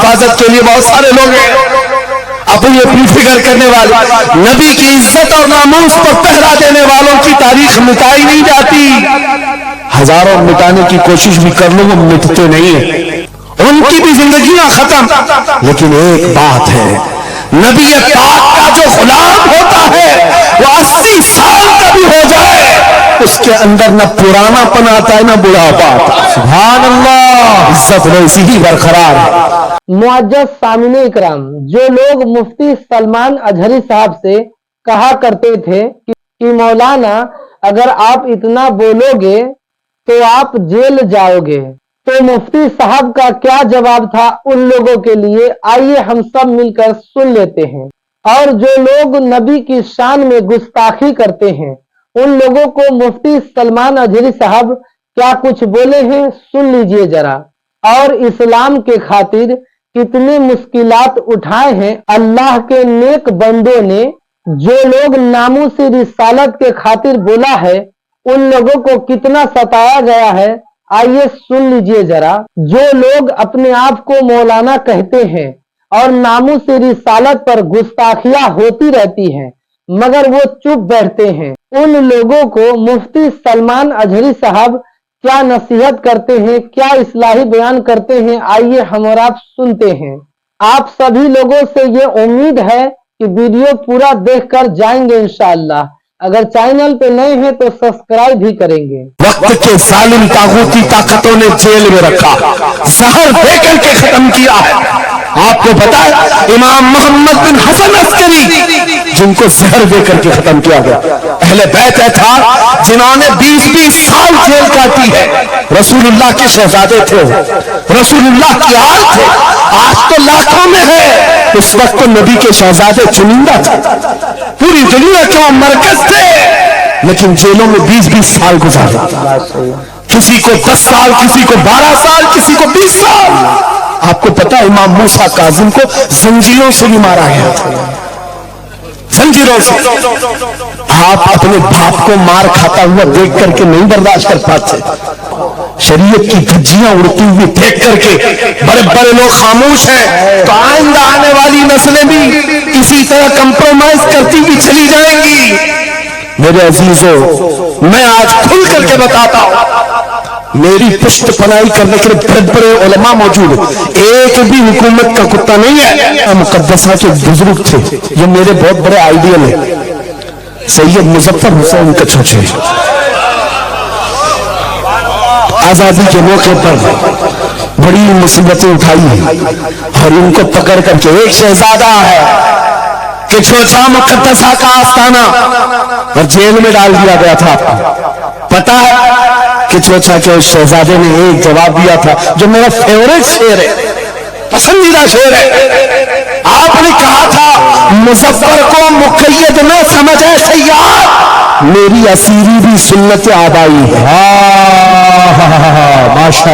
حفاظت کے لیے بہت سارے لوگ ہیں اپنی فکر کرنے والے، نبی کی عزت اور ناموس پر پہرا دینے والوں کی تاریخ مٹائی نہیں جاتی، ہزاروں مٹانے کی کوشش بھی کر لو وہ مٹتے نہیں ہیں، ان کی بھی زندگیاں ختم، لیکن ایک بات ہے، نبی پاک کا جو غلام ہوتا ہے وہ 80 سال کا بھی ہو جائے اس کے اندر نہ پرانا پن آتا ہے نہ بڑھاپا آتا ہے، سبحان اللہ، عزت ویسی ہی برقرار ہے۔ معزز سامعین اکرام، جو لوگ مفتی سلمان اجہری صاحب سے کہا کرتے تھے کہ مولانا اگر آپ اتنا بولو گے تو آپ جیل جاؤ گے، تو مفتی صاحب کا کیا جواب تھا ان لوگوں کے لیے، آئیے ہم سب مل کر سن لیتے ہیں۔ اور جو لوگ نبی کی شان میں گستاخی کرتے ہیں ان لوگوں کو مفتی سلمان اجہری صاحب کیا کچھ بولے ہیں، سن لیجئے ذرا۔ اور اسلام کے خاطر کتنی مشکلات اٹھائے ہیں اللہ کے نیک بندوں نے، جو لوگ ناموس رسالت کے خاطر بولا ہے ان لوگوں کو کتنا ستایا گیا ہے، آئیے سن لیجئے ذرا۔ جو لوگ اپنے آپ کو مولانا کہتے ہیں اور ناموس رسالت پر گستاخیاں ہوتی رہتی ہیں مگر وہ چپ بیٹھتے ہیں، ان لوگوں کو مفتی سلمان اجہری صاحب کیا نصیحت کرتے ہیں، کیا اصلاحی بیان کرتے ہیں، آئیے ہم اور آپ سنتے ہیں۔ آپ سبھی لوگوں سے یہ امید ہے کہ ویڈیو پورا دیکھ کر جائیں گے انشاءاللہ، اگر چینل پہ نئے ہیں تو سبسکرائب بھی کریں گے۔ وقت کے ظالم طاغوتی طاقتوں نے جیل میں رکھا، زہر دے کر کے ختم کیا ہے۔ آپ کو پتا ہے امام محمد بن حسن عسکری جن کو زہر دے کر کے ختم کیا گیا، اہل بیت تھا جنہوں نے 20 سال جیل کاٹی ہے، رسول اللہ کے شہزادے تھے، رسول اللہ کی آل تھے، آج تو لاکھوں میں ہے، اس وقت تو نبی کے شہزادے چنندہ تھے، پوری دنیا کے وہ مرکز تھے، لیکن جیلوں میں 20 سال گزارے، کسی کو 10 سال، کسی کو 12 سال، کسی کو 20 سال۔ آپ کو پتا امام موسیٰ کاظم کو زنجیروں سے بھی مارا گیا تھا، زنجیروں سے۔ آپ اپنے باپ کو مار کھاتا ہوا دیکھ کر کے نہیں برداشت کر پاتے، شریعت کی دھجیاں اڑتی ہوئی دیکھ کر کے بڑے بڑے لوگ خاموش ہیں، تو آئندہ آنے والی نسلیں بھی اسی طرح کمپرومائز کرتی بھی چلی جائیں گی۔ میرے عزیزوں، میں آج کھل کر کے بتاتا ہوں، میری پشت پناہی کرنے کے لیے بڑے بڑے علماء موجود ہیں، ایک بھی حکومت کا کتا نہیں ہے، مقدسہ کے بزرگ تھے، یہ میرے بہت بڑے آئیڈیل ہیں، سید مظفر حسین کچھوچے، آزادی کے موقع پر بڑی مصیبتیں اٹھائی ہیں اور ان کو پکڑ کر کے ایک شہزادہ ہے کہ چھوچا مقدسہ کا آستانہ اور جیل میں ڈال دیا گیا تھا۔ پتا ہے کہ چھوچا کے اس شہزادے نے ایک جواب دیا تھا جو میرا فیورٹ شعر ہے، پسندیدہ شعر ہے۔ آپ نے کہا تھا مظفر کو مقید نہ سمجھے سیاد، میری اسیری بھی سنت آبائی ہے،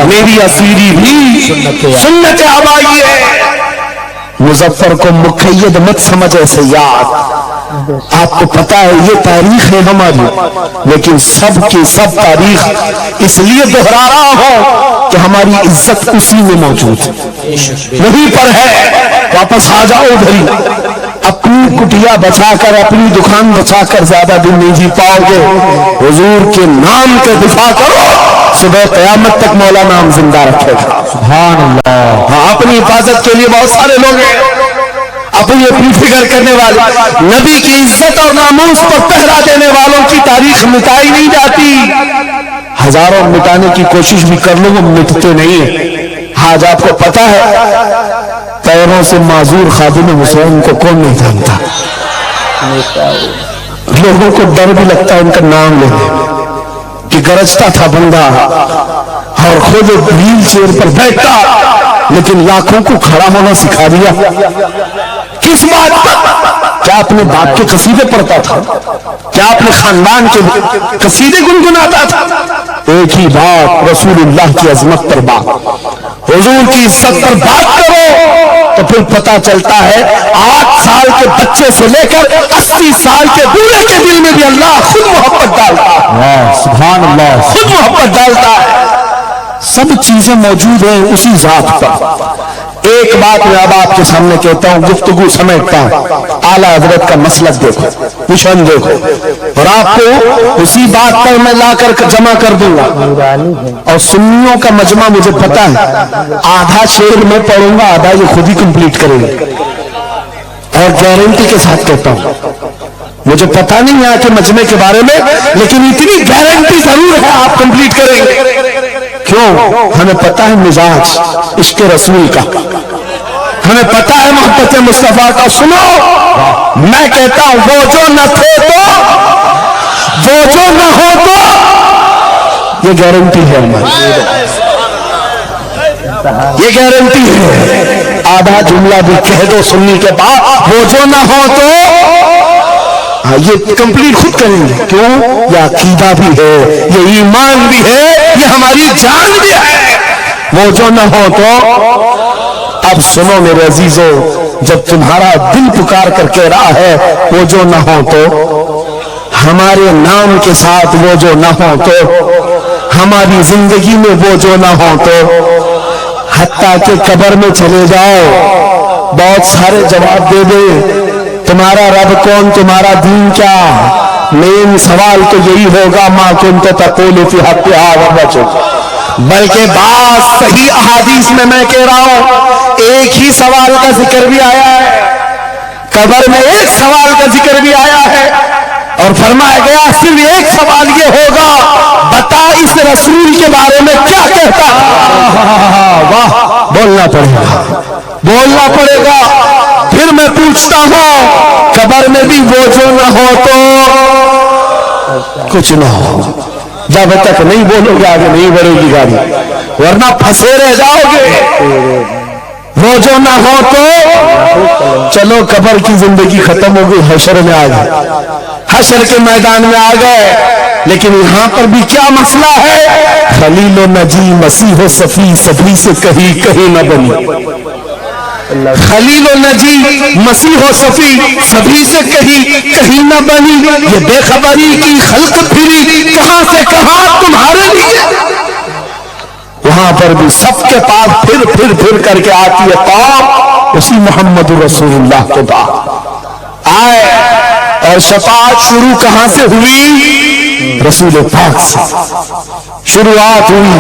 میری اسیری بھی سنت آبائی ہے، مظفر کو مقید مت سمجھے سیاد۔ آپ کو پتا ہے یہ تاریخ ہے ہماری، لیکن سب کی سب تاریخ اس لیے دہرا رہا ہوں کہ ہماری عزت اسی میں موجود ہے، وہیں پر ہے، واپس آ جاؤ ادھر، اپنی کٹیا بچا کر، اپنی دکان بچا کر زیادہ دن نہیں جی پاؤ گے، حضور کے نام کے دفاع کرو، صبح قیامت تک مولا نام زندہ رکھے گا، سبحان اللہ۔ ہاں، اپنی حفاظت کے لیے بہت سارے لوگ ہیں اپنی فکر کرنے والے، نبی کی عزت اور ناموس پر پہرا دینے والوں کی تاریخ مٹائی نہیں جاتی، ہزاروں مٹانے کی کوشش بھی کر لو وہ مٹتے نہیں ہیں۔ آج آپ کو پتا ہے پیروں سے معذور خادم حسین کو کون نہیں جانتا، لوگوں کو ڈر بھی لگتا ہے ان کا نام لینے کہ گرجتا تھا بندہ اور خود ویل چیئر پر بیٹھتا، لیکن لاکھوں کو کھڑا ہونا سکھا دیا۔ کس بات پر؟ کیا اپنے باپ کے قصیدے پڑھتا تھا؟ کیا اپنے خاندان کے قصیدے گنگناتا تھا؟ ایک ہی بات، رسول اللہ کی عظمت پر بات، حضور کی عزت پر بات کرو تو پھر پتا چلتا ہے 8 سال کے بچے سے لے کر 80 سال کے بوڑھے کے دل میں بھی اللہ خود محبت ڈالتا ہے، سبحان اللہ، خود محبت ڈالتا ہے۔ سب چیزیں موجود ہیں اسی ذات پر، ایک بات میں اب آپ کے سامنے کہتا ہوں، گفتگو سمیٹتا ہوں، اعلیٰ حضرت کا مسلک دیکھو، مشن دیکھو، اور آپ کو اسی بات پر میں لا کر جمع کر دوں گا۔ اور سنیوں کا مجمع مجھے پتا ہے، آدھا شعر میں پڑھوں گا، آدھا یہ خود ہی کمپلیٹ کریں گے، اور گارنٹی کے ساتھ کہتا ہوں، مجھے پتا نہیں یہاں کے مجمع کے بارے میں، لیکن اتنی گارنٹی ضرور ہے آپ کمپلیٹ کریں گے۔ کیوں؟ ہمیں پتا ہے مزاج عشق رسول کا، ہمیں پتا ہے محبت مصطفیٰ کا۔ سنو، میں کہتا ہوں وہ جو نہ تھے تو، وہ جو نہ ہو تو، یہ گارنٹی ہے ہماری، یہ گارنٹی ہے۔ آدھا جملہ بھی کہہ دو سننے کے بعد، وہ جو نہ ہو تو، یہ کمپلیٹ خود کریں گے۔ کیوں؟ یہ عقیدہ بھی ہے، یہ ایمان بھی ہے، یہ ہماری جان بھی ہے۔ وہ جو نہ ہو تو، اب سنو میرے عزیزو، جب تمہارا دل پکار کر کہہ رہا ہے وہ جو نہ ہو تو، ہمارے نام کے ساتھ وہ جو نہ ہو تو، ہماری زندگی میں وہ جو نہ ہو تو، حتیٰ کہ قبر میں چلے جاؤ بہت سارے جواب دے دے، تمہارا رب کون، تمہارا دین کیا، مین سوال تو یہی ہوگا ما کنت تقول فی حق ھذا الرجل۔ بلکہ بعض صحیح احادیث میں کہہ رہا ہوں، ایک ہی سوال کا ذکر بھی آیا ہے، قبر میں ایک سوال کا ذکر بھی آیا ہے، اور فرمایا گیا صرف ایک سوال یہ ہوگا، بتا اس رسول کے بارے میں کیا کہتا ہے۔ واہ، بولنا پڑے گا، بولنا پڑے گا۔ پھر میں پوچھتا ہوں، قبر میں بھی وہ جو نہ ہو تو کچھ نہ ہو، جب تک نہیں بولو گے آگے نہیں بڑھے گی گاڑی، ورنہ پھنسے رہ جاؤ گے۔ وہ جو نہ ہو تو، چلو قبر کی زندگی ختم ہو گئی، حشر میں آ گئے، حشر کے میدان میں آ گئے، لیکن یہاں پر بھی کیا مسئلہ ہے؟ خلیل و نجی مسیح و صفی، صفی سے کہیں نہ بنی، خلیل و نجی مسیح و صفی، صفی سے کہیں نہ بنی، یہ بے خبری کی خلق پھری کہاں سے کہاں تمہارے لیے۔ وہاں پر بھی سب کے پاس پھر کر کے آتی ہے قوم، اسی محمد رسول اللہ کے بعد آئے، اور شفاعت شروع کہاں سے ہوئی؟ رسول پاک سے شروعات ہوئی،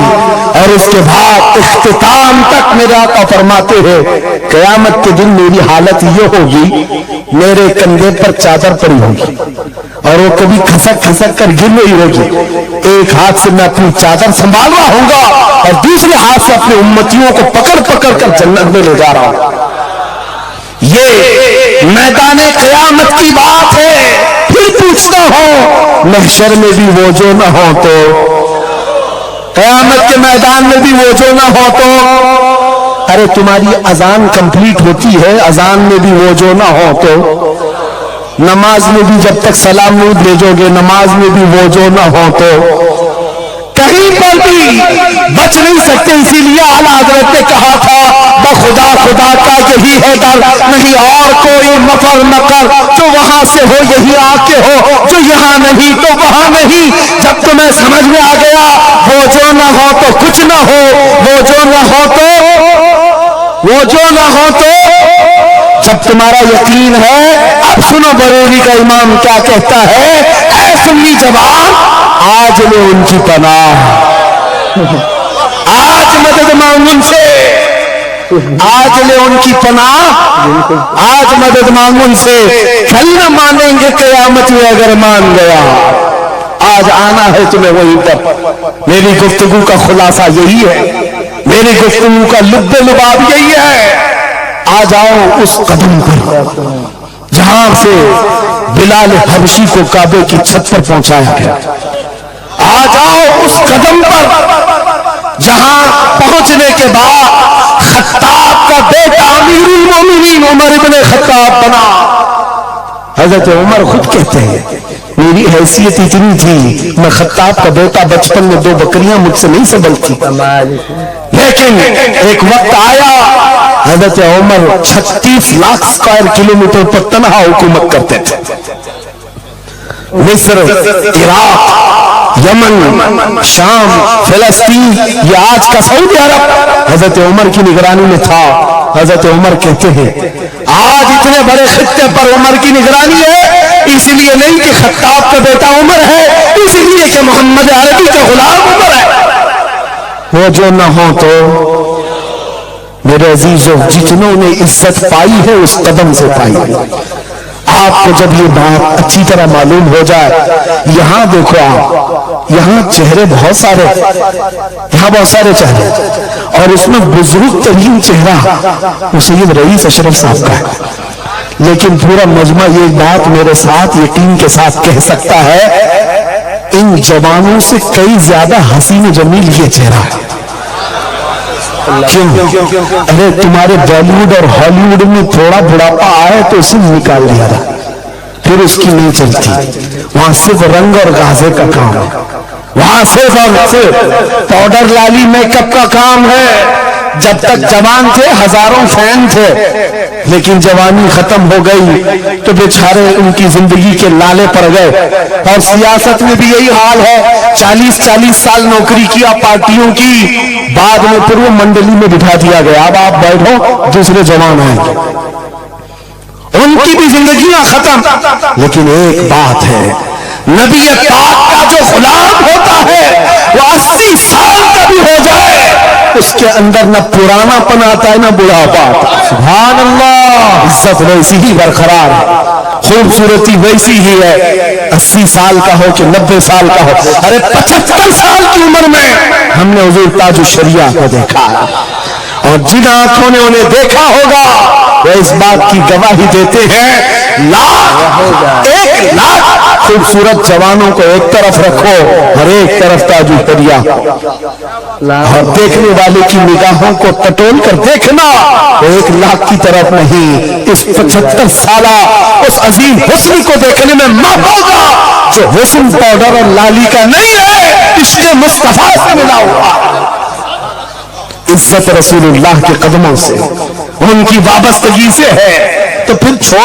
اور اس کے بعد اختتام تک میرے آقا فرماتے ہیں قیامت کے دن میری حالت یہ ہوگی، میرے کندھے پر چادر پڑی ہوگی، اور وہ کبھی کھسک کر گر رہی ہوگی، ایک ہاتھ سے میں اپنی چادر سنبھال رہا ہوں گا، اور دوسرے ہاتھ سے اپنے امتیوں کو پکڑ کر جنت میں لے جا رہا ہوں۔ یہ میدان قیامت کی بات ہے۔ پھر پوچھتا ہوں، محشر میں بھی وہ جو نہ ہو تو، قیامت کے میدان میں بھی وہ جو نہ ہو تو، ارے تمہاری اذان کمپلیٹ ہوتی ہے، اذان میں بھی وہ جو نہ ہو تو، نماز میں بھی جب تک سلام نہیں بھیجو گے، نماز میں بھی وہ جو نہ ہو تو، کہیں پر بھی بچ نہیں سکتے۔ اسی لیے اعلیٰ حضرت نے کہا تھا بخدا خدا کا یہی ہے ڈر، نہیں اور کوئی مفر مکر، جو وہاں سے ہو یہی آ کے ہو، جو یہاں نہیں تو وہاں نہیں۔ جب تمہیں سمجھ میں آ گیا وہ جو نہ ہو تو کچھ نہ ہو، وہ جو نہ ہو تو، وہ جو نہ ہو تو، جب تمہارا یقین ہے، اب سنو بریلی کا امام کیا کہتا ہے، اے سنی جوان آج لے ان کی پناہ، آج مدد مانگ ان سے، آج لے ان کی پناہ، آج مدد مانگ ان سے، کل نہ مانیں گے قیامت میں اگر مان گیا، آج آنا ہے تمہیں وہیں پر۔ میری گفتگو کا خلاصہ یہی ہے، میری گفتگو کا لب لباب یہی ہے، آ جاؤ اس قدم پر جہاں سے بلال حبشی کو کعبے کی چھت پر پہنچایا گیا، آ جاؤ اس قدم پر جہاں پہنچنے کے بعد خطاب کا بیٹا امیر المومنین عمر ابن خطاب بنا۔ حضرت عمر خود کہتے ہیں میری حیثیت اتنی تھی، میں خطاب کا بیٹا بچپن میں 2 بکریاں مجھ سے نہیں سنبھلتی، لیکن ایک وقت آیا حضرت عمر 36 لاکھ اسکوائر کلومیٹر پر تنہا حکومت کرتے تھے، مصر، عراق، یمن، شام، فلسطین، یہ آج کا سعودی عرب حضرت عمر کی نگرانی میں تھا۔ حضرت عمر کہتے ہیں آج اتنے بڑے خطے پر عمر کی نگرانی ہے، اس لیے نہیں کہ خطاب کا بیٹا عمر ہے، اس لیے کہ محمد عربی کا غلام عمر ہے۔ وہ جو نہ ہو تو میرے عزیزوں، جتنوں نے عزت پائی ہے اس قدم سے پائی ہے۔ آپ کو جب یہ بات اچھی طرح معلوم ہو جائے، یہاں دیکھو آپ، یہاں چہرے بہت سارے، یہاں بہت سارے چہرے، اور اس میں بزرگ ترین چہرہ وہ سید رئیس اشرف صاحب کا ہے، لیکن پورا مجمع یہ بات میرے ساتھ یقین کے ساتھ کہہ سکتا ہے، ان جوانوں سے کئی زیادہ حسین جمیل یہ چہرہ ہے۔ کیوں؟ ارے تمہارے بالی ووڈ اور ہالی ووڈ میں تھوڑا بڑھاپا آئے تو اسے نکال دیا تھا، پھر اس کی نہیں چلتی، وہاں صرف رنگ اور غازے کا کام ہے، وہاں صرف اور صرف پاؤڈر لالی میک اپ کا کام ہے۔ جب تک جوان تھے ہزاروں فین تھے، لیکن جوانی ختم ہو گئی تو بیچارے ان کی زندگی کے لالے پڑ گئے۔ اور سیاست میں بھی یہی حال ہے، 40 سال نوکری کیا پارٹیوں کی، بعد میں پھر وہ منڈلی میں بٹھا دیا گیا، اب آپ بیٹھو دوسرے جوان آئیں گے، ان کی بھی زندگیاں ختم۔ لیکن ایک بات ہے، نبی پاک کا جو غلام ہوتا ہے وہ 80 سال کا بھی ہو جائے اس کے اندر نہ پرانا پن آتا ہے نہ بڑھاپا آتا ہے۔ سبحان اللہ، عزت ویسی ہی برقرار ہے، خوبصورتی ویسی ہی ہے، 80 سال کا ہو کہ 90 سال کا ہو۔ ارے 75 سال کی عمر میں ہم نے حضور تاج الشریعہ کو دیکھا ہے، اور جن آنکھوں نے انہیں دیکھا ہوگا وہ اس بات کی گواہی دیتے ہیں، 1 لاکھ خوبصورت جوانوں کو ایک طرف رکھو اور ایک طرف تاج الشریعہ، اور دیکھنے والے کی نگاہوں کو ٹٹول کر دیکھنا، 1 لاکھ کی طرف نہیں، اس 75 سالہ اس عظیم حسن کو دیکھنے میں محبوب کا جو حسن پاؤڈر اور لالی کا نہیں ہے، عشق مصطفیٰ سے ملا ہوا، عزت رسول اللہ کے قدموں سے، ان کی وابستگی سے ہے، تو پھر چھوڑ